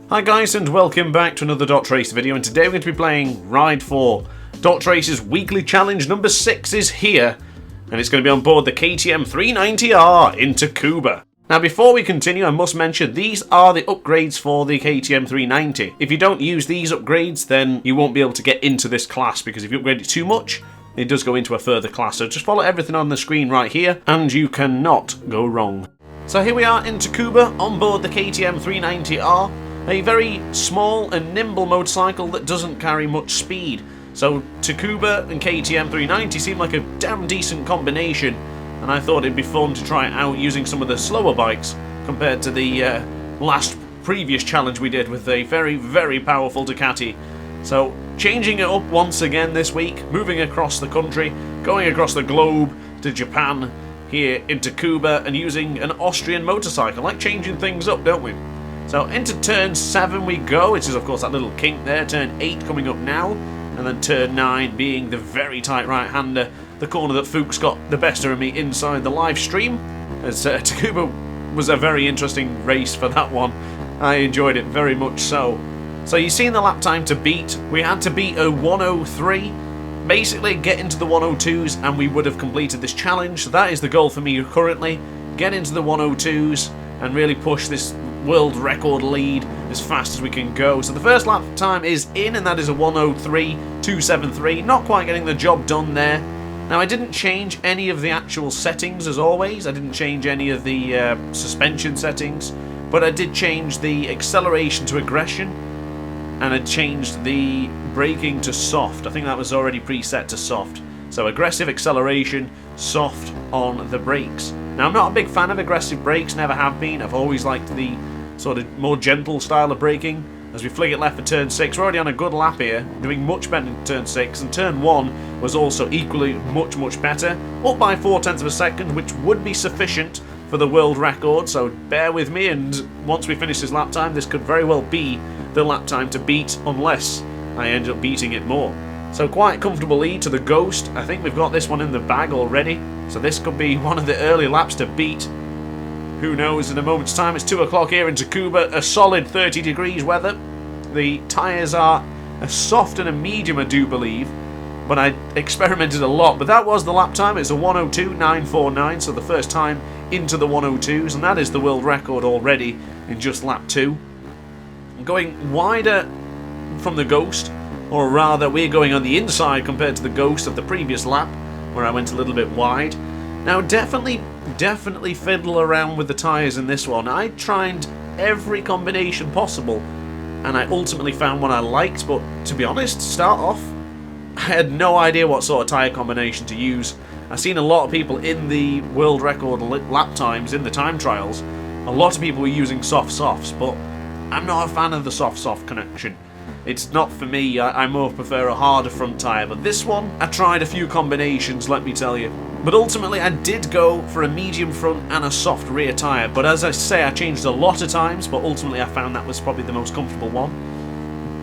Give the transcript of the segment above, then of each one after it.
Hi guys, and welcome back to another DrAce video, and today we're going to be playing Ride 4. DrAce's weekly challenge number 6 is here, and it's going to be on board the KTM 390R in Tsukuba. Now before we continue, I must mention these are the upgrades for the KTM 390. If you don't use these upgrades, then you won't be able to get into this class, because if you upgrade it too much, it does go into a further class. So just follow everything on the screen right here, and you cannot go wrong. So here we are in Tsukuba on board the KTM 390R. A very small and nimble motorcycle that doesn't carry much speed. So Tsukuba and KTM 390 seem like a damn decent combination, and I thought it'd be fun to try it out using some of the slower bikes compared to the previous challenge we did with a very, very powerful Ducati. So changing it up once again this week, moving across the country, going across the globe to Japan, here in Tsukuba, and using an Austrian motorcycle. Like changing things up, don't we? So into turn 7 we go, which is of course that little kink there, turn 8 coming up now, and then turn 9 being the very tight right-hander, the corner that Fuchs got the better of me inside the live stream, as Tsukuba was a very interesting race for that one. I enjoyed it very much so. So you've seen the lap time to beat. We had to beat a 103, basically get into the 102s, and we would have completed this challenge. So that is the goal for me currently, get into the 102s and really push this world record lead as fast as we can go. So the first lap time is in, and that is a 103.273. Not quite getting the job done there. Now I didn't change any of the actual settings as always. I didn't change any of the suspension settings, but I did change the acceleration to aggression, and I changed the braking to soft. I think that was already preset to soft. So aggressive acceleration, soft on the brakes. Now I'm not a big fan of aggressive brakes, never have been. I've always liked the sort of more gentle style of braking. As we flick it left for turn 6, we're already on a good lap here, doing much better in turn 6, and turn 1 was also equally much better, up by 0.4 of a second, which would be sufficient for the world record, so bear with me, and once we finish this lap time, this could very well be the lap time to beat, unless I end up beating it more. So quite comfortable lead to the Ghost. I think we've got this one in the bag already, so this could be one of the early laps to beat. Who knows in a moment's time. It's 2 o'clock here in Tsukuba, a solid 30 degrees weather. The tyres are a soft and a medium, I do believe, but I experimented a lot. But that was the lap time. It's a 102.949, so the first time into the 102s, and that is the world record already in just lap 2. Going wider from the Ghost, or rather we're going on the inside compared to the Ghost of the previous lap, where I went a little bit wide. Now definitely fiddle around with the tyres in this one. I tried every combination possible, and I ultimately found one I liked, but to be honest, to start off, I had no idea what sort of tyre combination to use. I've seen a lot of people in the world record lap times, in the time trials, a lot of people were using softs, but I'm not a fan of the soft connection. It's not for me. I more prefer a harder front tyre, but this one, I tried a few combinations, let me tell you. But ultimately I did go for a medium front and a soft rear tyre, but as I say, I changed a lot of times, but ultimately I found that was probably the most comfortable one.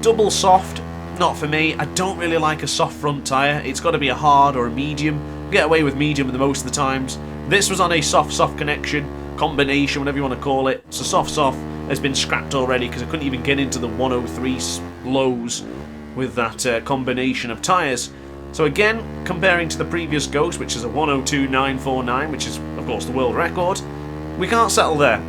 Double soft, not for me. I don't really like a soft front tyre. It's got to be a hard or a medium. Get away with medium the most of the times. This was on a soft connection, combination, whatever you want to call it. So soft has been scrapped already because I couldn't even get into the 103 lows with that combination of tyres. So again, comparing to the previous Ghost, which is a 102.949, which is of course the world record, we can't settle there,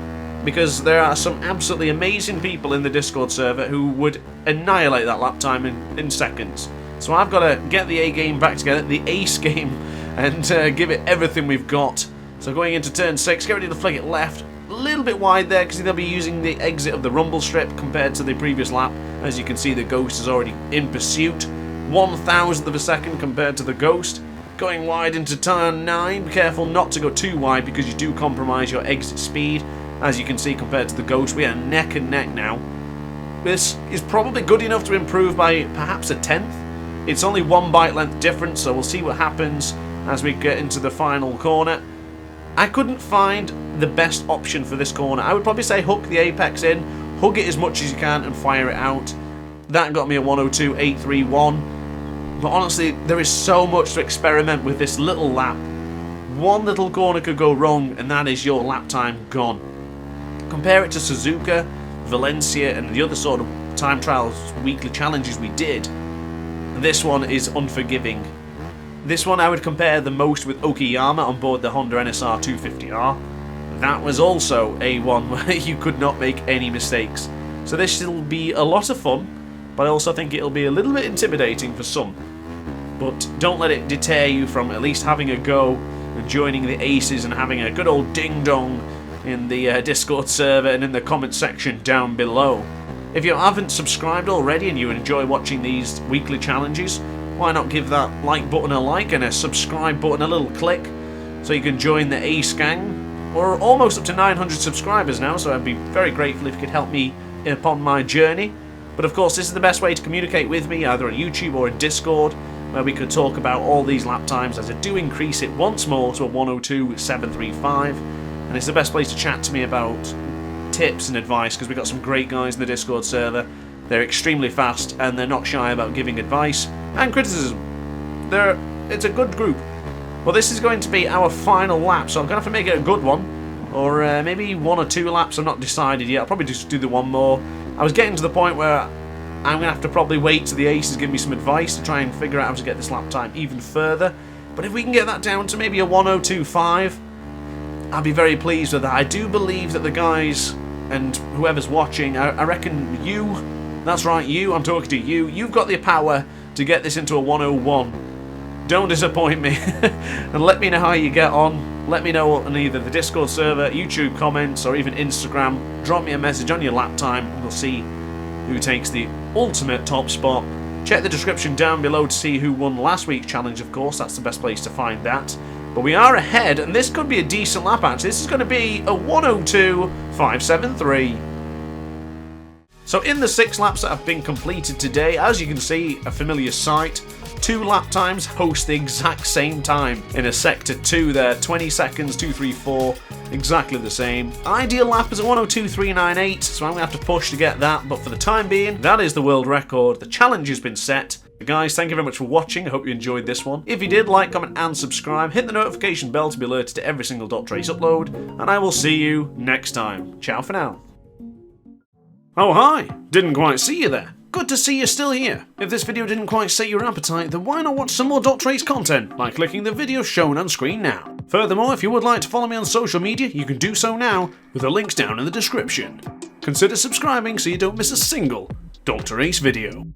because there are some absolutely amazing people in the Discord server who would annihilate that lap time in seconds. So I've got to get the A game back together, the ace game, and give it everything we've got. So going into turn 6, get ready to flick it left. A little bit wide there because they'll be using the exit of the rumble strip compared to the previous lap. As you can see, the Ghost is already in pursuit. 1,000th of a second compared to the Ghost. Going wide into turn 9. Be careful not to go too wide because you do compromise your exit speed. As you can see, compared to the Ghost, we are neck and neck now. This is probably good enough to improve by perhaps a 10th. It's only 1 bike length difference, so we'll see what happens as we get into the final corner. I couldn't find the best option for this corner. I would probably say hook the apex in, hug it as much as you can and fire it out. That got me a 102.831. But honestly, there is so much to experiment with this little lap. One little corner could go wrong, and that is your lap time gone. Compare it to Suzuka. Valencia and the other sort of time trials weekly challenges we did, this one is unforgiving. This one I would compare the most with Okayama on board the Honda NSR 250R. That was also a one where you could not make any mistakes. So this will be a lot of fun, but I also think it'll be a little bit intimidating for some. But don't let it deter you from at least having a go and joining the aces and having a good old ding-dong in the Discord server and in the comment section down below. If you haven't subscribed already and you enjoy watching these weekly challenges, why not give that like button a like and a subscribe button a little click so you can join the Ace gang. We're almost up to 900 subscribers now, so I'd be very grateful if you could help me upon my journey. But of course, this is the best way to communicate with me, either on YouTube or in Discord, where we could talk about all these lap times, as I do increase it once more to a 102.735. And it's the best place to chat to me about tips and advice, because we've got some great guys in the Discord server. They're extremely fast, and they're not shy about giving advice and criticism. It's a good group. Well, this is going to be our final lap, so I'm going to have to make it a good one. Or maybe 1 or 2 laps, I'm not decided yet. I'll probably just do the one more. I was getting to the point where I'm going to have to probably wait till the aces give me some advice to try and figure out how to get this lap time even further. But if we can get that down to maybe a 102.5, I'll be very pleased with that. I do believe that the guys and whoever's watching, I reckon you, that's right, you, I'm talking to you, you've got the power to get this into a 101. Don't disappoint me, and let me know how you get on. Let me know on either the Discord server, YouTube comments, or even Instagram. Drop me a message on your lap time, and we'll see who takes the ultimate top spot. Check the description down below to see who won last week's challenge, of course. That's the best place to find that. But we are ahead, and this could be a decent lap, actually. This is going to be a 102.573. So in the 6 laps that have been completed today, as you can see, a familiar sight. 2 lap times host the exact same time in a sector 2 there, 20 seconds, 234, exactly the same. Ideal lap is a 102.398, so I'm going to have to push to get that, but for the time being, that is the world record. The challenge has been set. Guys, thank you very much for watching. I hope you enjoyed this one. If you did, like, comment and subscribe. Hit the notification bell to be alerted to every single DrAce upload, and I will see you next time. Ciao for now. Oh hi, didn't quite see you there. Good to see you're still here. If this video didn't quite set your appetite, then why not watch some more DrAce content by clicking the video shown on screen now. Furthermore, if you would like to follow me on social media, you can do so now with the links down in the description. Consider subscribing so you don't miss a single DrAce video.